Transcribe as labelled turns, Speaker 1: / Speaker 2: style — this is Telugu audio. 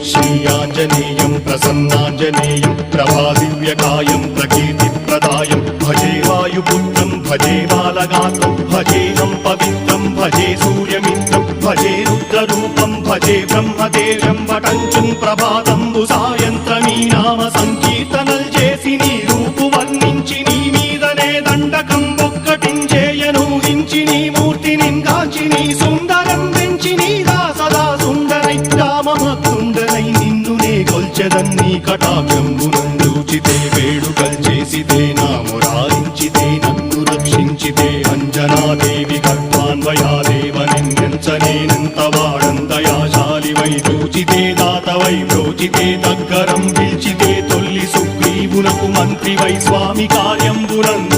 Speaker 1: श्रीयाञ्जनेयं प्रसन्नाञ्जनेयं प्रभादिव्यकायं प्रकीर्तिप्रदायं भजे वायुपुत्रं भजे बालगात्रं भजेऽहं पवित्रं भजे सूर्यमित्रं भजे रुद्ररूपं भजे ब्रह्मदेवं वटञ्चं प्रभाతంబు సాయంత్రమీ నామ సంకీర్తనల్ చేసి నీ రూపు వర్ణించి నీ మీదనే దండకం ఒక్కటించేయను హించి నీ మూర్తిని గాంచి నీ సుందరం పెంచి నీ సదా సుందరై రామభక్తుండనై నిన్నునే కొల్చెదన్ని కటాక్షంబునందూచితే వేడుకల్ చేసితే నా మురారించితే నన్ను రక్షించితే అంజనాదేవి గర్భాన్వయాదేవనెంచనేనంత వాడంతయాశాలివై చూచితే దాతవై బ్రోచితే దగ్గరం పిలిచితే తొల్లి సుగ్రీవునకు మంత్రివై స్వామి కార్యంబునందు